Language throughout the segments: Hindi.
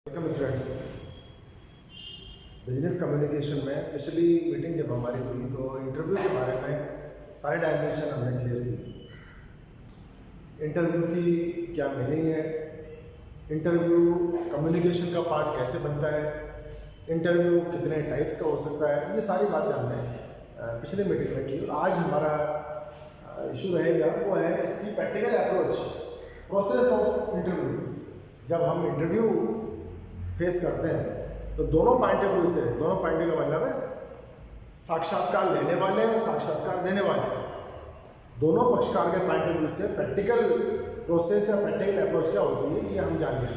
Welcome students. बिजनेस कम्युनिकेशन में पिछली मीटिंग जब हमारी हुई तो इंटरव्यू के बारे में सारी डायमेंशन हमने क्लियर की। इंटरव्यू की क्या मीनिंग है, इंटरव्यू कम्युनिकेशन का पार्ट कैसे बनता है, इंटरव्यू कितने टाइप्स का हो सकता है, ये सारी बातें हमने पिछली मीटिंग में की। और आज हमारा इशू रहेगा वो है इसकी practical approach, process of interview. जब हम इंटरव्यू फेस करते हैं तो दोनों पॉइंट ऑफ व्यू से, दोनों पॉइंट का मतलब है साक्षात्कार लेने वाले और साक्षात्कार देने वाले, दोनों पक्षकार के पॉइंट ऑफ व्यू से प्रैक्टिकल प्रोसेस या प्रैक्टिकल अप्रोच क्या होती है ये हम जान लें।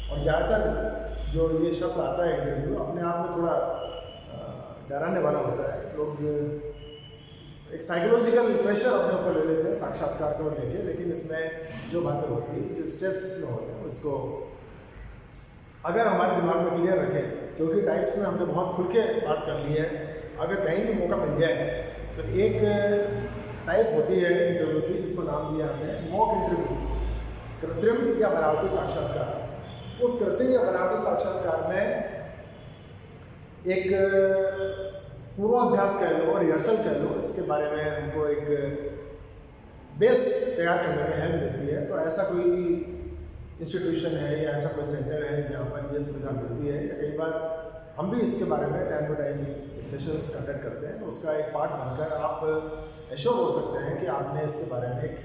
और ज़्यादातर जो ये शब्द आता है इंटरव्यू, अपने आप में थोड़ा डराने वाला होता है। लोग एक साइकोलॉजिकल प्रेशर अपने ऊपर ले लेते हैं साक्षात्कार को लेके, लेकिन इसमें जो बातें होती है, जो स्टेप्स इसमें होते हैं, उसको अगर हमारे दिमाग में क्लियर रखें, क्योंकि टाइप्स में हमने बहुत खुल के बात कर ली है। अगर कहीं भी मौका मिल जाए तो एक टाइप होती है इंटरव्यू की, जिसको नाम दिया हमने मॉक इंटरव्यू, कृत्रिम या बनावटी साक्षात्कार। उस कृत्रिम या बनावटी साक्षात्कार में एक पूर्वाभ्यास कह लो, रिहर्सल कह लो, इसके बारे में हमको एक बेस तैयार करने में हेल्प मिलती है। तो ऐसा कोई भी इंस्टीट्यूशन है या ऐसा कोई सेंटर है जहाँ पर ये सुविधा मिलती है, या कई बार हम भी इसके बारे में time to time sessions conduct करते हैं, तो उसका एक पार्ट बनकर आप एश्योर हो सकते हैं कि आपने इसके बारे में एक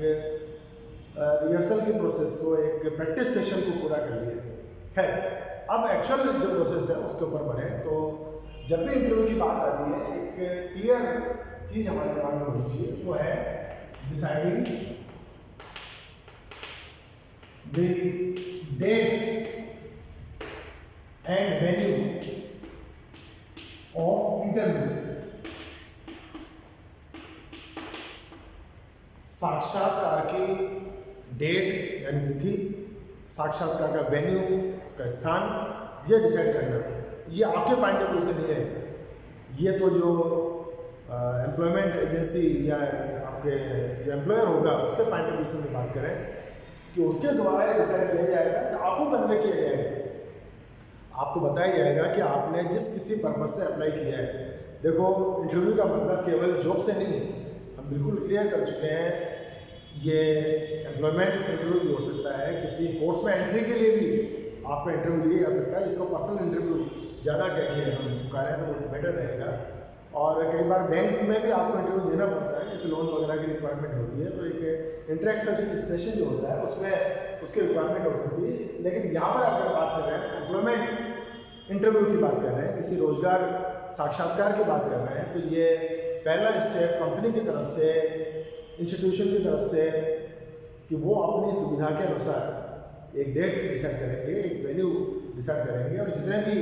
रिहर्सल की प्रोसेस को, एक प्रैक्टिस सेशन को पूरा कर लिया। खैर, अब एक्चुअल जो प्रोसेस है उसके ऊपर बढ़े तो जब भी इंटरव्यू की बात आती है, एक क्लियर चीज़ हमारे दिमाग में होनी चाहिए, वो है deciding the date and venue of interview। साक्षात्कार की डेट यानी तिथि, साक्षात्कार का वेन्यू, उसका स्थान, ये डिसाइड करना, ये आपके पॉइंट ऑफ व्यू से नहीं रहेगा। ये तो जो एम्प्लॉयमेंट एजेंसी या आपके जो एम्प्लॉयर होगा उसके पॉइंट ऑफ व्यू से बात करें कि उसके द्वारा ये डिसाइड किया जाएगा कि आपको कन्वे किया जाएगा, आपको बताया जाएगा कि आपने जिस किसी पर्पज से अप्लाई किया है। देखो, इंटरव्यू का मतलब केवल जॉब से नहीं है, हम बिल्कुल क्लियर कर चुके हैं। ये एम्प्लॉयमेंट इंटरव्यू भी हो सकता है, किसी कोर्स में एंट्री के लिए भी आपका इंटरव्यू लिया जा सकता है, जिसको पर्सनल इंटरव्यू ज़्यादा कह के हम पुकारें तो वो बेटर रहेगा। और कई बार बैंक में भी आपको इंटरव्यू देना पड़ता है, जैसे लोन वगैरह की रिक्वायरमेंट होती है, तो एक इंटरेक्शन सेशन जो होता है उसमें उसकी रिक्वायरमेंट हो सकती है। लेकिन यहाँ पर अगर बात कर रहे हैं एम्प्लॉयमेंट इंटरव्यू की बात कर रहे हैं, किसी रोजगार साक्षात्कार की बात कर रहे हैं, तो ये पहला स्टेप कंपनी की तरफ से, इंस्टीट्यूशन की तरफ से, कि वो अपनी सुविधा के अनुसार एक डेट डिसाइड करेंगे, एक वेन्यू डिसाइड करेंगे, और जितने भी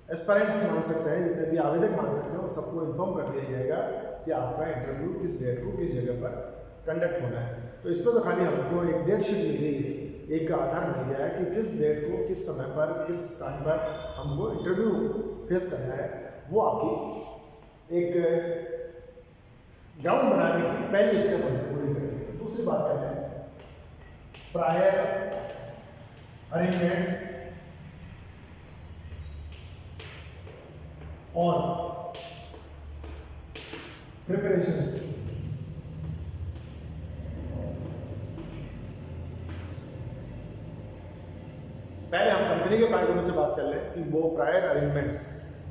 एस्पायरेंट्स मान सकते हैं, जितने भी आवेदक मान सकते हैं, वो सबको इन्फॉर्म कर दिया जाएगा कि आपका इंटरव्यू किस डेट को किस जगह पर कंडक्ट होना है। तो इस पर तो खाली हमको एक डेट शीट मिल गई है, एक आधार मिल गया है कि किस डेट को, किस समय पर, किस स्थान पर हमको इंटरव्यू फेस करना है। वो आपकी एक ग्राउंड बनाने की पहली स्टेप पूरी करेंगे। दूसरी बात करते हैं प्रायर अरेंजमेंट्स और प्रिपरेशंस। पहले हम कंपनी के पॉइंट ऑफ व्यू से बात कर लें कि वो प्रायर अरेंजमेंट्स,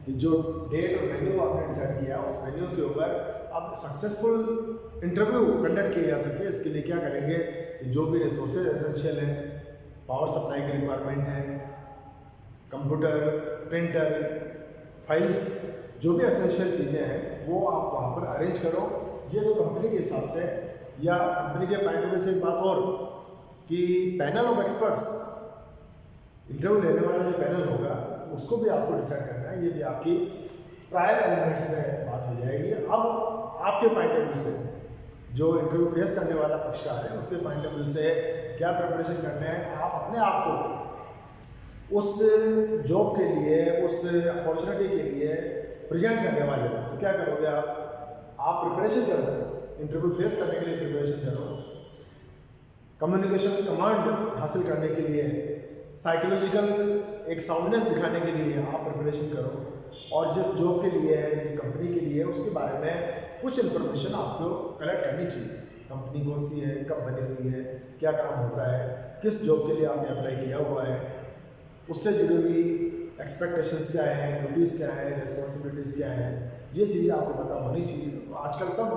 जो डेट और वेन्यू आपने डिसाइड किया, उस वेन्यू के ऊपर अब सक्सेसफुल इंटरव्यू कंडक्ट किया जा सके, इसके लिए क्या करेंगे कि जो भी रिसोर्सेज एसेंशियल हैं, पावर सप्लाई की रिक्वायरमेंट है, कंप्यूटर, प्रिंटर, फाइल्स, जो भी एसेंशियल चीज़ें हैं वो आप वहाँ पर अरेंज करो। ये तो कंपनी के हिसाब से, या कंपनी के पॉइंट ऑफ व्यू से एक बात और कि पैनल ऑफ एक्सपर्ट्स, इंटरव्यू लेने वाला जो पैनल होगा उसको भी आपको डिसाइड करना है। ये भी आपकी प्रायर एलिमेंट्स में बात हो जाएगी। अब आपके पॉइंट ऑफ व्यू से, जो इंटरव्यू फेस करने वाला पक्षकार है, उसके पॉइंट ऑफ व्यू से क्या प्रिपरेशन करना है, आप अपने आप को उस जॉब के लिए, उस अपॉर्चुनिटी के लिए प्रेजेंट करने वाले हो, तो क्या करोगे आप प्रिपरेशन करो, इंटरव्यू फेस करने के लिए प्रिपरेशन करो, कम्युनिकेशन कमांड हासिल करने के लिए साइकोलॉजिकल एक साउंडनेस दिखाने के लिए आप प्रिपरेशन करो, और जिस जॉब के लिए है, जिस कंपनी के लिए है, उसके बारे में कुछ इन्फॉर्मेशन आपको कलेक्ट करनी चाहिए। कंपनी कौन सी है, कब बनी हुई है, क्या काम होता है, किस जॉब के लिए आपने अप्लाई किया हुआ है, उससे जुड़ी हुई एक्सपेक्टेशंस क्या है, ड्यूटीज़ क्या है, रिस्पॉन्सिबिलिटीज़ क्या है, ये चीज़ें आपको पता होनी चाहिए। आजकल सब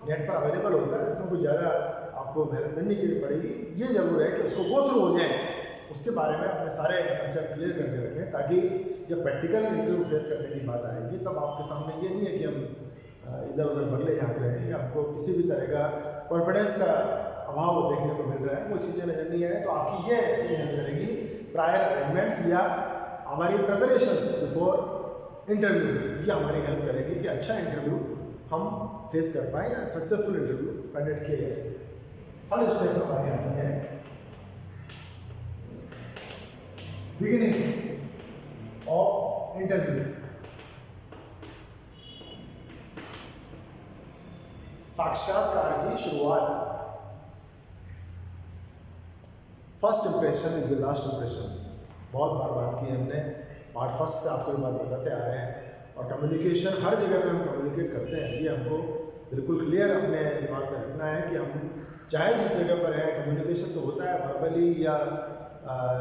नेट पर अवेलेबल होता है, इसमें कुछ ज़्यादा आपको मेहनत करनी पड़ेगी। ये ज़रूर है कि उसको गो थ्रू हो जाए, उसके बारे में अपने सारे कंसेप्ट क्लियर करके रखें, ताकि जब प्रैक्टिकल इंटरव्यू फेस करने की बात आएगी तब आपके सामने ये नहीं है कि हम इधर उधर बगले झाँक रहे हैं या आपको किसी भी तरह का कॉन्फिडेंस का अभाव देखने को मिल रहा है, वो चीज़ें नजर नहीं है। तो आपकी ये चीज़ हेल्प करेगी, प्रायर अरेंजमेंट्स या हमारी प्रिपरेशंस बिफोर इंटरव्यू, ये हमारी हेल्प करेगी कि अच्छा इंटरव्यू हम फेस कर पाएँ या सक्सेसफुल इंटरव्यू कंडक्ट किया जाए। थर्ड स्टेप हमारी आती है बिगिनिंग ऑफ इंटरव्यू। साक्षात्कार की शुरुआत। First impression is the last impression. बहुत बार बात की हमने, पार्ट फर्स्ट से आपको ये बात बताते आ रहे हैं। और कम्युनिकेशन हर जगह पे हम कम्युनिकेट करते हैं, ये हमको बिल्कुल क्लियर अपने दिमाग में रखना है कि हम चाहे जिस जगह पर हैं, कम्युनिकेशन तो होता है वर्बली या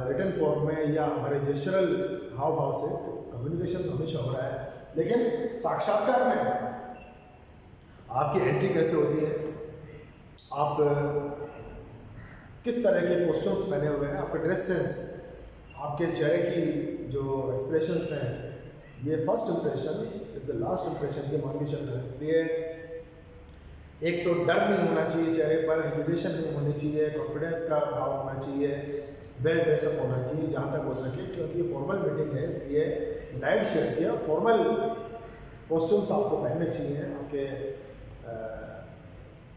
रिटन फॉर्म में या हमारे जेस्चरल हाव भाव से, तो कम्युनिकेशन तो हमेशा हो रहा है। लेकिन साक्षात्कार में आपकी एंट्री कैसे होती है, आप किस तरह के कॉस्ट्यूम्स पहने हुए हैं, आपका ड्रेस सेंस, आपके चेहरे की जो एक्सप्रेशंस हैं, ये first impression is the last impression के मान के चलना है। इसलिए एक तो डर नहीं होना चाहिए चेहरे पर, हेजिटेशन नहीं होनी चाहिए, कॉन्फिडेंस का भाव होना चाहिए, वेल ड्रेसअप होना चाहिए जहाँ तक हो सके, क्योंकि ये फॉर्मल मीटिंग है। इसलिए लाइट शेड के फॉर्मल कॉस्ट्यूम्स आपको पहनने चाहिए। आपके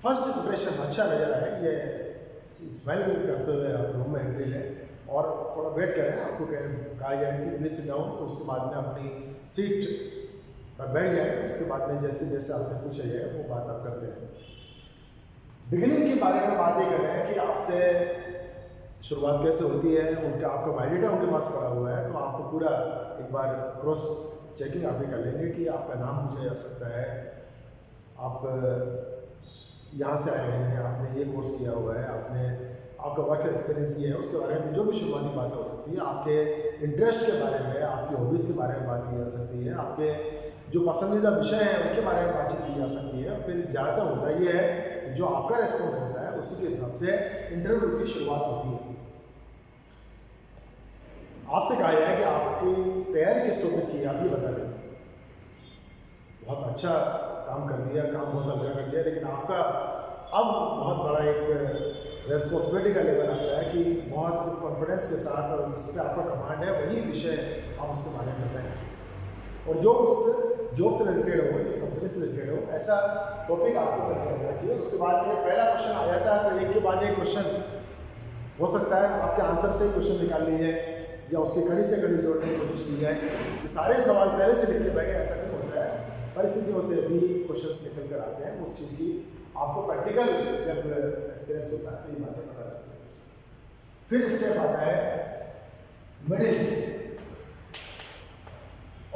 फर्स्ट इंप्रेशन अच्छा नज़र आए, ये स्माइल करते हुए आप रूम में एंट्री लें और थोड़ा वेट करें। आपको कहा जाए कि प्लीज सिट डाउन, तो उसके बाद में अपनी सीट पर बैठ जाए। उसके बाद में जैसे जैसे आपसे पूछा जाए वो बात आप करते रहें। बिगिनिंग के बारे में बात ये कर रहे हैं कि आपसे शुरुआत कैसे होती है। उनका आपका बायोडाटा उनके पास पड़ा हुआ है, तो आपको पूरा एक बार क्रॉस चेकिंग आप भी कर लेंगे कि आपका नाम पूछा जा सकता है, आप यहाँ से आए हैं, आपने ये कोर्स किया हुआ है, आपका वर्क एक्सपीरियंस ये है, उसके बारे में जो भी शुरुआती बातें हो सकती है। आपके इंटरेस्ट के बारे में, आपकी हॉबीज़ के बारे में बात की जा सकती है, आपके जो पसंदीदा विषय हैं उनके बारे में बातचीत की जा सकती है। फिर ज़्यादातर होता ये है जो आपका रेस्पॉन्स होता है उसी के हिसाब से इंटरव्यू की शुरुआत होती है। आपसे कहा गया है कि आपकी तैयारी किस टॉपिक की है, आप ये बता दें। बहुत अच्छा काम कर दिया, काम बहुत हल्का कर दिया, लेकिन आपका अब बहुत बड़ा एक रेस्पॉन्सिबिलिटी का लेवल आता है कि बहुत कॉन्फिडेंस के साथ और जिस पे आपका कमांड है वही विषय आप उसके बारे में बताएं। और जो उस जॉब से रिलेटेड हो, जिस कंपनी से रिलेटेड हो, ऐसा टॉपिक आपको सेलेक्ट करना चाहिए। उसके बाद ये पहला क्वेश्चन आ जाता है, तो एक के बाद एक क्वेश्चन हो सकता है आपके आंसर से क्वेश्चन निकाल लिए जाए या उसकी कड़ी से कड़ी जोड़ने की कोशिश की जाए। ये सारे सवाल पहले से लिख के बैठे, ऐसा नहीं होता है, परिस्थितियों से भी क्वेश्चंस निकल कर आते हैं। उस चीज़ की आपको प्रैक्टिकल जब एक्सपीरियंस होता है तो ये बातें पता लगती हैं। फिर स्टेप आता है मिडिल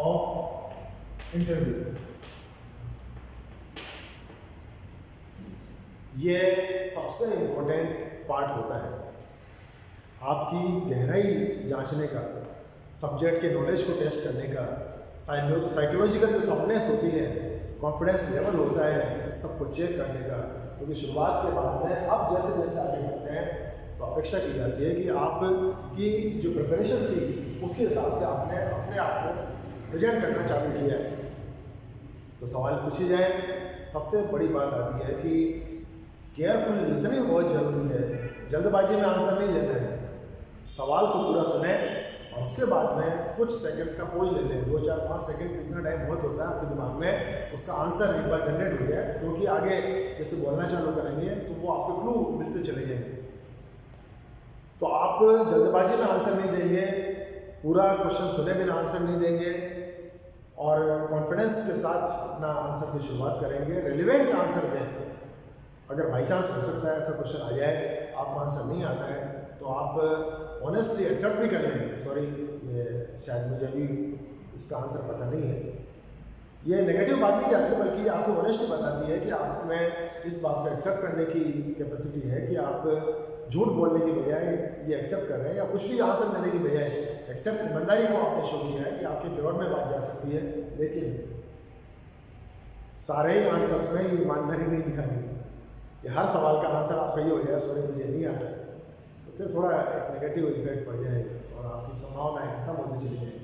ऑफ इंटरव्यू। ये सबसे इम्पोर्टेंट पार्ट होता है, आपकी गहराई जांचने का, सब्जेक्ट के नॉलेज को टेस्ट करने का, साइकोलॉजिकल जो साउंडनेस होती है, कॉन्फिडेंस लेवल होता है, इस सबको चेक करने का। क्योंकि शुरुआत के बाद में अब जैसे जैसे आगे बढ़ते हैं तो अपेक्षा की जाती है कि आपकी जो प्रिपरेशन थी उसके हिसाब से आपने अपने आप को प्रेजेंट करना चालू किया है। तो सवाल पूछे जाए, सबसे बड़ी बात आती है कि केयरफुल लिसनिंग बहुत ज़रूरी है। जल्दबाजी में आंसर नहीं देना है, सवाल को पूरा सुने और उसके बाद में कुछ सेकंड्स का पॉज ले लें, 2 4 5 सेकंड, इतना टाइम बहुत होता है आपके दिमाग में, उसका आंसर एक बार जनरेट हो जाए। क्योंकि आगे जैसे बोलना चालू करेंगे तो वो आपको क्लू मिलते चले जाएंगे। तो आप जल्दबाजी में आंसर नहीं देंगे, पूरा क्वेश्चन सुने बिना आंसर नहीं देंगे और कॉन्फिडेंस के साथ अपना आंसर की शुरुआत करेंगे। रेलिवेंट आंसर दें। अगर बाई चांस हो सकता है ऐसा क्वेश्चन आ जाए, आपको आंसर नहीं आता है, तो आप ऑनेस्टली एक्सेप्ट भी कर लें, सॉरी ये शायद मुझे अभी इसका आंसर पता नहीं है, ये नेगेटिव बात नहीं जाती, बल्कि आपको ऑनेस्टली बताती है कि आप में इस बात को एक्सेप्ट करने की कैपेसिटी है कि आप झूठ बोलने की बजाय ये एक्सेप्ट कर रहे हैं, या कुछ भी आंसर देने की बजाय एक्सेप्ट ईमानदारी को आपने शो किया है कि आपके फेवर में बात जा सकती है। लेकिन सारे ही आंसर्स में ये ईमानदारी नहीं दिखानी, ये हर सवाल का आंसर आपका ये हो जाए सॉरी मुझे नहीं आता है, तो फिर थोड़ा एक नेगेटिव इम्पैक्ट पड़ जाएगा और आपकी संभावनाएं खत्म होती चली जाएगी।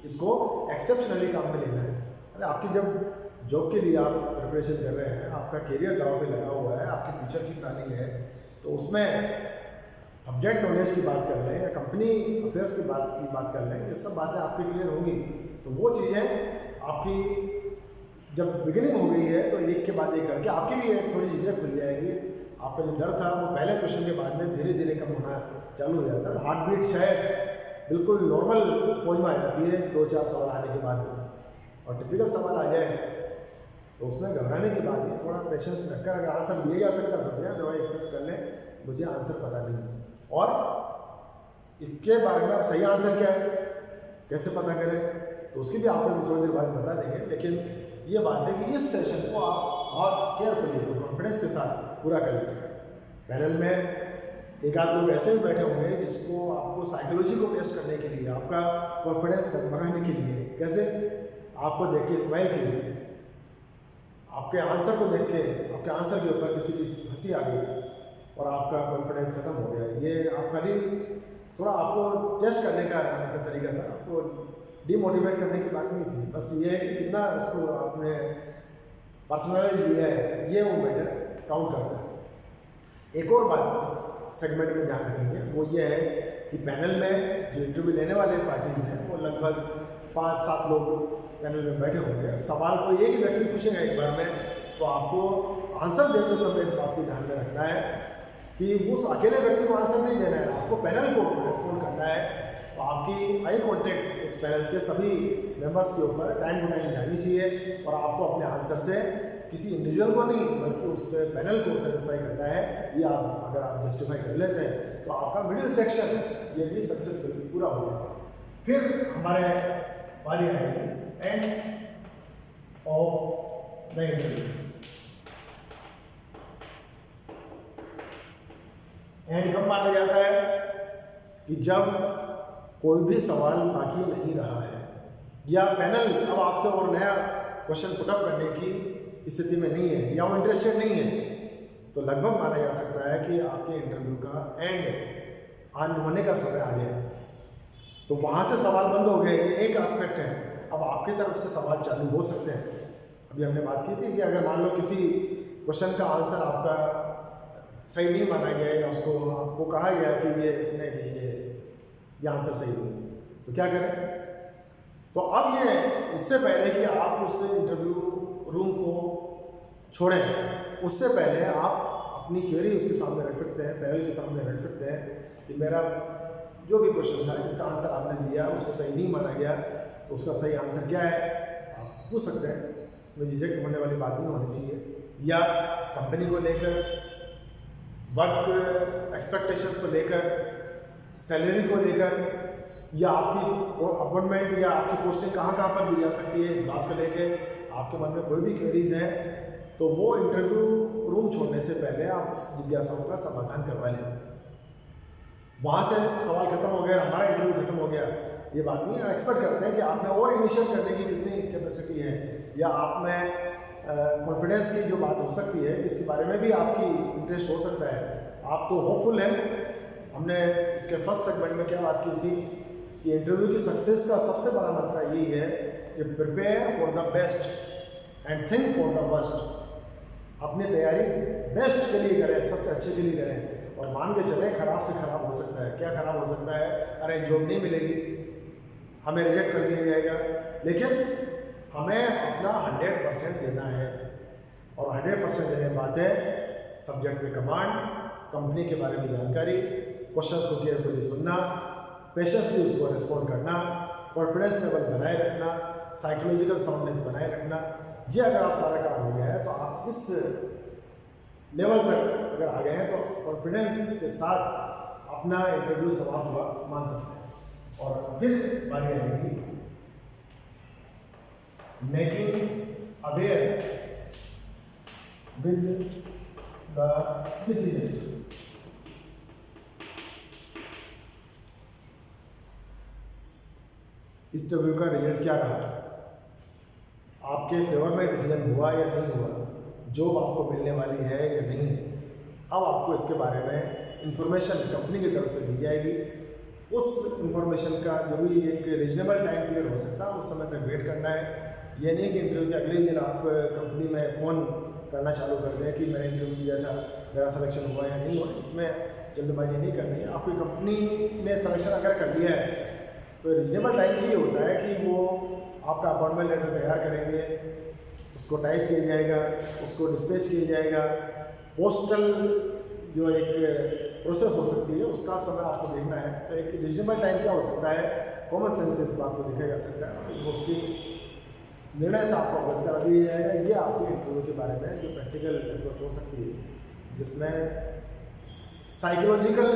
इसको एक्सेप्शनली काम में लेना है। अरे आपकी जब जॉब के लिए आप प्रिपरेशन कर रहे हैं, आपका करियर दाव पे लगा हुआ है, आपकी फ्यूचर की प्लानिंग है, तो उसमें सब्जेक्ट नॉलेज की बात कर लें या कंपनी अफेयर्स की बात कर लें, ये सब बातें आपकी क्लियर होंगी। तो वो चीज़ें आपकी जब बिगिनिंग हो गई है तो एक के बाद एक करके आपकी भी एक थोड़ी चीज़ें खुल जाएगी। आपका जो डर था वो पहले क्वेश्चन के बाद में धीरे धीरे कम होना चालू हो जाता है। हार्ट बीट शायद बिल्कुल नॉर्मल पोज में आ जाती है 2-4 सवाल आने के बाद में, और टिपिकल सवाल आ जाए तो उसमें घबराने की बात नहीं, थोड़ा पेशेंस रखकर अगर आंसर दिया जा सकता है तो दिया, अदरवाइज एक्सेप्ट कर लें मुझे आंसर पता नहीं। और इसके बारे में आप सही आंसर क्या है कैसे पता करें तो उसकी भी आपको भी थोड़ी देर बाद बता देंगे। लेकिन ये बात है कि इस सेशन को आप बहुत केयरफुली और कॉन्फिडेंस के साथ पूरा कर लें। पैनल में एक आध लोग ऐसे भी बैठे होंगे जिसको आपको साइकोलॉजी को टेस्ट करने के लिए, आपका कॉन्फिडेंस बढ़ाने के लिए, कैसे आपको देख के स्माइल कीजिए, आपके आंसर को देख के आपके आंसर के ऊपर किसी की हंसी आ गई और आपका कॉन्फिडेंस खत्म हो गया। ये आप खाली थोड़ा आपको टेस्ट करने का तरीका था, आपको डिमोटिवेट करने की बात नहीं थी। बस ये है कि कितना उसको आपने पर्सनली लिया है, ये वो मैटर काउंट करता है। एक और बात इस सेगमेंट में ध्यान रखेंगे वो ये है कि पैनल में जो इंटरव्यू लेने वाले पार्टीज हैं वो लगभग 5-7 लोग पैनल में बैठे होंगे। सवाल को एक ही व्यक्ति पूछेगा एक बार में, तो आपको आंसर देते समय इस बात को ध्यान में रखना है कि उस अकेले व्यक्ति को आंसर नहीं देना है, आपको पैनल को रेस्पॉन्ड करना है। तो आपकी आई कॉन्टेक्ट उस पैनल के सभी मेंबर्स के ऊपर टाइम टू टाइम जानी चाहिए और आपको अपने आंसर से किसी इंडिविजुअल को नहीं बल्कि उस पैनल को सेटिस्फाई करना है। ये आप अगर आप जस्टिफाई कर लेते हैं तो आपका मिडिल सेक्शन ये भी सक्सेसफुल पूरा हो जाएगा। फिर हमारे बारी आएगी end of the interview. And कब माना जाता है कि जब कोई भी सवाल बाकी नहीं रहा है या पैनल अब आपसे और नया क्वेश्चन पुटअप करने की स्थिति में नहीं है या वो इंटरेस्टेड नहीं है, तो लगभग माना जा सकता है कि आपके इंटरव्यू का एंड ऑन होने का समय आ गया है। तो वहाँ से सवाल बंद हो गए, ये एक एस्पेक्ट है। अब आपकी तरफ से सवाल चालू हो सकते हैं। अभी हमने बात की थी कि अगर मान लो किसी क्वेश्चन का आंसर आपका सही नहीं माना गया या उसको आपको कहा गया कि ये नहीं ये आंसर सही नहीं, तो क्या करें? तो अब ये इससे पहले कि आप उस इंटरव्यू रूम को छोड़ें, उससे पहले आप अपनी क्वेरी उसके सामने रख सकते हैं, पैनल के सामने रख सकते हैं कि मेरा जो भी क्वेश्चन था जिसका आंसर आपने दिया उसको सही नहीं माना गया, तो उसका सही आंसर क्या है आप पूछ सकते हैं। इसमें झिझक होने वाली बात नहीं होनी चाहिए। या कंपनी को लेकर, वर्क एक्सपेक्टेशंस को लेकर, सैलरी को लेकर, या आपकी अपॉइंटमेंट या आपकी पोस्टिंग कहाँ कहाँ पर दी जा सकती है, इस बात को लेकर आपके मन में कोई भी क्वेरीज है तो वो इंटरव्यू रूम छोड़ने से पहले आप उस जिज्ञासाओं का समाधान करवा लें। वहाँ से सवाल खत्म हो गया, हमारा इंटरव्यू खत्म हो गया, ये बात नहीं है। एक्सपेक्ट करते हैं कि आप में और इनिशिएट करने की कितनी कैपेसिटी है या आप में कॉन्फिडेंस की जो बात हो सकती है, इसके बारे में भी आपकी इंटरेस्ट हो सकता है। आप तो होपफुल हैं। हमने इसके फर्स्ट सेगमेंट में क्या बात की थी कि इंटरव्यू की सक्सेस का सबसे बड़ा मंत्र यही है कि prepare for the best and think for the worst. अपनी तैयारी बेस्ट के लिए करें, सबसे अच्छे के लिए करें और मान के चलें खराब से खराब हो सकता है। क्या खराब हो सकता है? अरे जॉब नहीं मिलेगी, हमें रिजेक्ट कर दिया जाएगा, लेकिन हमें अपना 100% देना है। और 100% देने की बात है सब्जेक्ट में कमांड, कंपनी के बारे में जानकारी, क्वेश्चंस को केयरफुली सुनना, पेशेंसली उसको रिस्पॉन्ड करना, कॉन्फिडेंस लेवल बनाए रखना, साइकोलॉजिकल साउंडनेस बनाए रखना। ये अगर आप सारा काम हो गया है तो आप इस लेवल तक अगर आ गए हैं तो कॉन्फिडेंस के साथ आप अपना इंटरव्यू समाप्त हुआ मान सकते हैं। और फिर बारी आएगी making aware with the decision. इस इंटरव्यू का रिजल्ट क्या रहा, आपके फेवर में डिसीजन हुआ या नहीं हुआ, जॉब आपको मिलने वाली है या नहीं है। अब आपको इसके बारे में इंफॉर्मेशन कंपनी की तरफ से दी जाएगी। उस इंफॉर्मेशन का जो भी एक रीजनेबल टाइम पीरियड हो सकता है उस समय तक वेट करना है। ये नहीं कि इंटरव्यू के अगले ही दिन आप कंपनी में फ़ोन करना चालू कर दें कि मैंने इंटरव्यू दिया था, मेरा सिलेक्शन हुआ या नहीं हुआ। इसमें जल्दबाजी नहीं करनी है। आपकी कंपनी ने सिलेक्शन अगर कर लिया है तो रीजनेबल टाइम ये होता है कि वो आपका अपॉइंटमेंट लेटर तैयार करेंगे, उसको टाइप किया जाएगा, उसको डिस्पैच किया जाएगा। पोस्टल जो एक प्रोसेस हो सकती है उसका समय आपको देखना है। तो एक रीजनेबल टाइम क्या हो सकता है, कॉमन सेंस से इस बात को देखा जा सकता है और उसकी निर्णय से आपको अवगत करा दिया जाएगा। ये आपके इंटरव्यू के बारे में जो प्रैक्टिकल अप्रोच हो सकती है, जिसमें साइकोलॉजिकल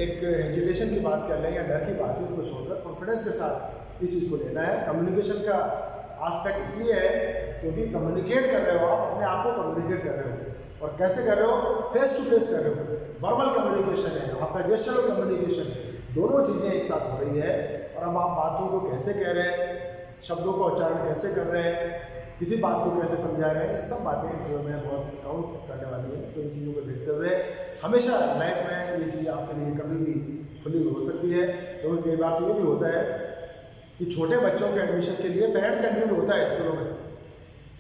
एक हेजिटेशन की बात कर लें या डर की बात है, इसको छोड़कर कॉन्फिडेंस के साथ इस चीज़ को लेना है। कम्युनिकेशन का आस्पेक्ट इसलिए है क्योंकि कम्युनिकेट कर रहे हो, आप अपने आप को कम्युनिकेट कर रहे हो। और कैसे कर रहे हो, फेस टू फेस कर रहे हो। वर्बल कम्युनिकेशन है, आपका जेस्चरल कम्युनिकेशन है, दोनों चीज़ें एक साथ हो रही है। और अब आप बातों को कैसे कह रहे हैं, शब्दों का उच्चारण कैसे कर रहे हैं, किसी बात को कैसे समझा रहे हैं, ये सब बातें इंटरव्यू में बहुत काउंट करने वाली है। तो इन चीज़ों को देखते हुए हमेशा लाइफ में ये चीज़ आपके लिए कभी भी खुली हो सकती है। तो कई बार तो ये भी होता है कि छोटे बच्चों के एडमिशन के लिए पेरेंट्स का इंटरव्यू होता है स्कूलों में।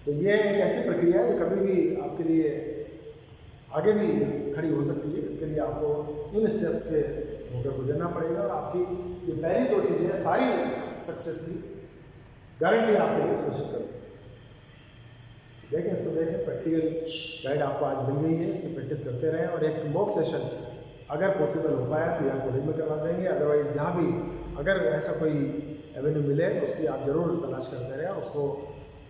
तो ये एक ऐसी प्रक्रिया है जो कभी भी आपके लिए आगे भी खड़ी हो सकती है। इसके लिए आपको इन स्टेप्स के होकर गुजरना पड़ेगा और आपकी ये पहली दो चीज़ें सारी सक्सेस की गारंटी आपके लिए सुनिश्चित करें। देखें, इसको देखें, प्रैक्टिकल गाइड आपको आज मिल गई है, इसकी प्रैक्टिस करते रहें। और एक मॉक सेशन अगर पॉसिबल हो पाया तो यहाँ कॉलेज में करवा देंगे, अदरवाइज जहाँ भी अगर ऐसा कोई एवेन्यू मिले तो उसकी आप ज़रूर तलाश करते रहें। और उसको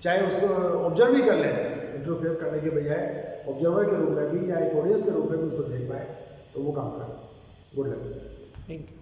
चाहे उसको ऑब्जर्व भी कर लें, इंटरव्यू फेस करने के बजाय ऑब्जर्वर के रूप में भी या एक ऑडियंस के रूप में भी उसको देख पाए तो वो काम करें। Good luck. Thank you.